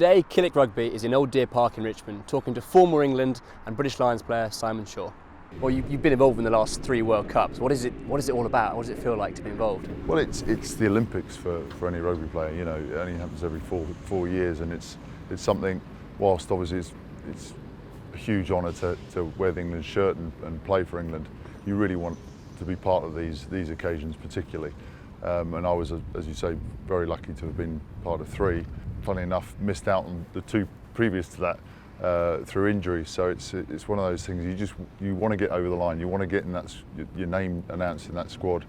Today, Killik Rugby is in Old Deer Park in Richmond, talking to former England and British Lions player Simon Shaw. Well, you've been involved in the last 3 World Cups. What is it all about? What does it feel like to be involved? Well, it's the Olympics for any rugby player. You know, it only happens every four years, and it's something. Whilst obviously it's a huge honour to wear the England shirt and play for England, you really want to be part of these occasions particularly. And I was, as you say, very lucky to have been part of 3. Funny enough, missed out on the 2 previous to that through injury. So it's one of those things you want to get over the line. You want to get in your name announced in that squad,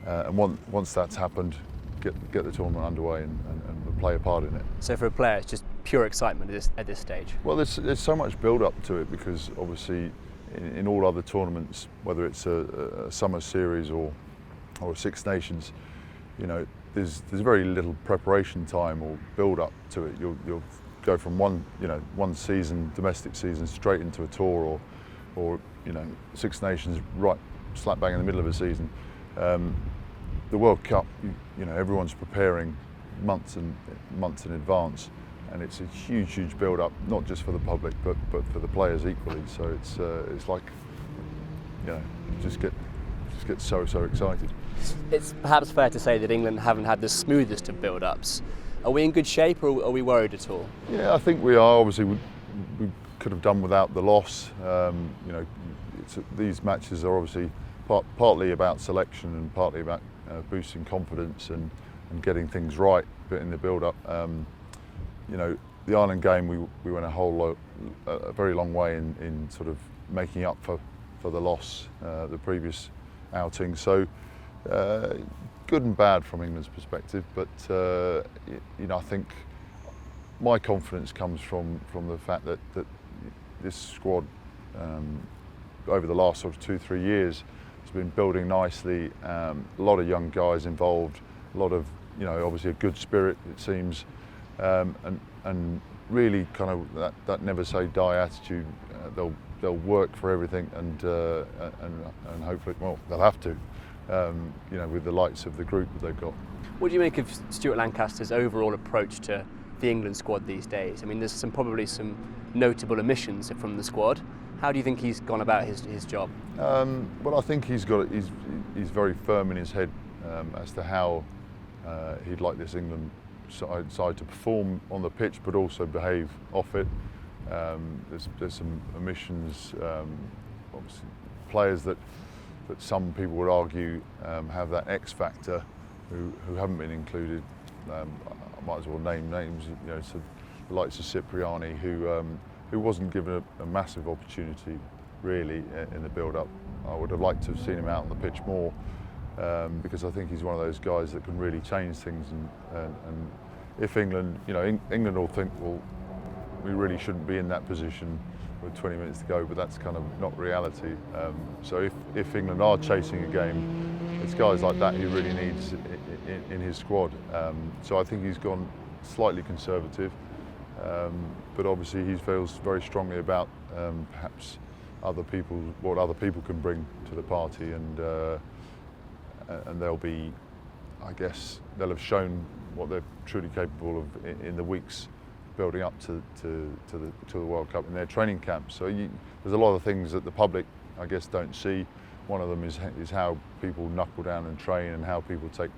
and once that's happened, get the tournament underway and play a part in it. So for a player, it's just pure excitement at this stage. Well, there's so much build up to it because obviously in all other tournaments, whether it's a summer series or a Six Nations, you know, there's very little preparation time or build up to it. You'll go from one season, domestic season, straight into a tour or you know, Six Nations right slap bang in the middle of a season. The World Cup, you know, everyone's preparing months in advance, and it's a huge build up, not just for the public but for the players equally. So it's like, you know, you just get so excited. It's perhaps fair to say that England haven't had the smoothest of build-ups. Are we in good shape, or are we worried at all? Yeah, I think we are. Obviously, we could have done without the loss. You know, these matches are obviously partly about selection and partly about boosting confidence and getting things right. But in the build-up, you know, the Ireland game, we went a very long way in sort of making up for the loss the previous outing. So good and bad from England's perspective, but you know, I think my confidence comes from the fact that this squad over the last sort of 2-3 years has been building nicely. A lot of young guys involved, a lot of, you know, obviously a good spirit, it seems, and really kind of that never say die attitude. They'll work for everything, and hopefully, well, they'll have to, you know, with the likes of the group that they've got. What do you make of Stuart Lancaster's overall approach to the England squad these days? I mean, there's probably some notable omissions from the squad. How do you think he's gone about his job? Well, I think he's very firm in his head as to how he'd like this England side to perform on the pitch, but also behave off it. There's some omissions, obviously players that some people would argue have that X factor who haven't been included. I might as well name names, you know, so the likes of Cipriani, who wasn't given a massive opportunity really in the build-up. I would have liked to have seen him out on the pitch more, because I think he's one of those guys that can really change things, and if England, you know, England will think, well, we really shouldn't be in that position with 20 minutes to go, but that's kind of not reality. So if England are chasing a game, it's guys like that he really needs in his squad. So I think he's gone slightly conservative, but obviously he feels very strongly about perhaps what other people can bring to the party, and they'll be, I guess, they'll have shown what they're truly capable of in the weeks building up to the World Cup in their training camp. So there's a lot of things that the public, I guess, don't see. One of them is how people knuckle down and train, and how people take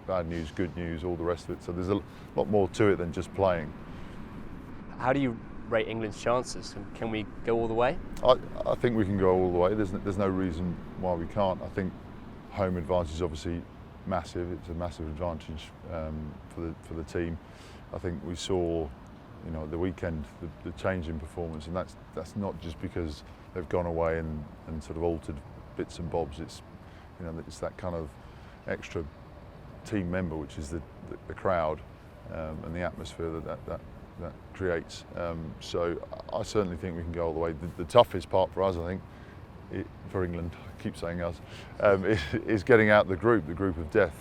bad news, good news, all the rest of it. So there's a lot more to it than just playing. How do you rate England's chances? Can we go all the way? I think we can go all the way. There's no reason why we can't. I think home advantage is obviously massive. It's a massive advantage for the team. I think we saw, you know, the weekend, the change in performance, and that's not just because they've gone away and sort of altered bits and bobs. It's, you know, it's that kind of extra team member, which is the crowd and the atmosphere that creates. So I certainly think we can go all the way. The toughest part for us, I think, for England, I keep saying us, is getting out the group of death.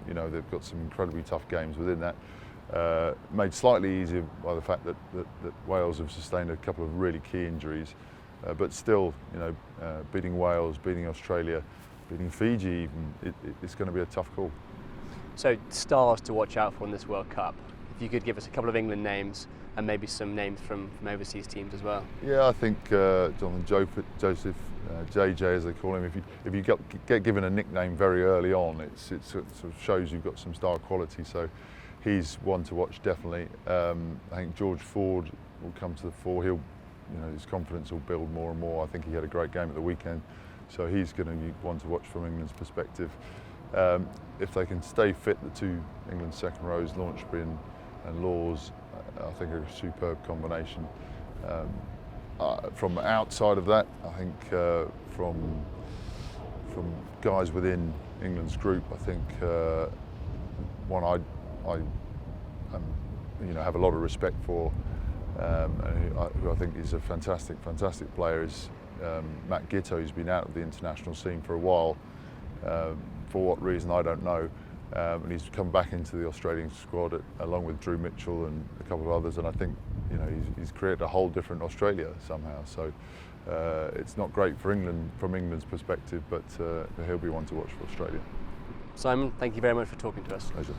You know, they've got some incredibly tough games within that. Made slightly easier by the fact that Wales have sustained a couple of really key injuries, but still, you know, beating Wales, beating Australia, beating Fiji even, it's going to be a tough call. So stars to watch out for in this World Cup. if you could give us a couple of England names and maybe some names from overseas teams as well. Yeah, I think Jonathan Joseph, JJ as they call him, if you get given a nickname very early on, it sort of shows you've got some star quality, so he's one to watch definitely. I think George Ford will come to the fore. His confidence will build more and more. I think he had a great game at the weekend, so he's going to be one to watch from England's perspective. If they can stay fit, the two England second rows, Launchbury and Laws, I think are a superb combination. From outside of that, I think from guys within England's group, I think one I have a lot of respect for, and who I think is a fantastic player, is Matt Gitto, who's been out of the international scene for a while. For what reason, I don't know. And he's come back into the Australian squad along with Drew Mitchell and a couple of others, and I think he's created a whole different Australia somehow. So it's not great for England from England's perspective, but he'll be one to watch for Australia. Simon, thank you very much for talking to us. Pleasure.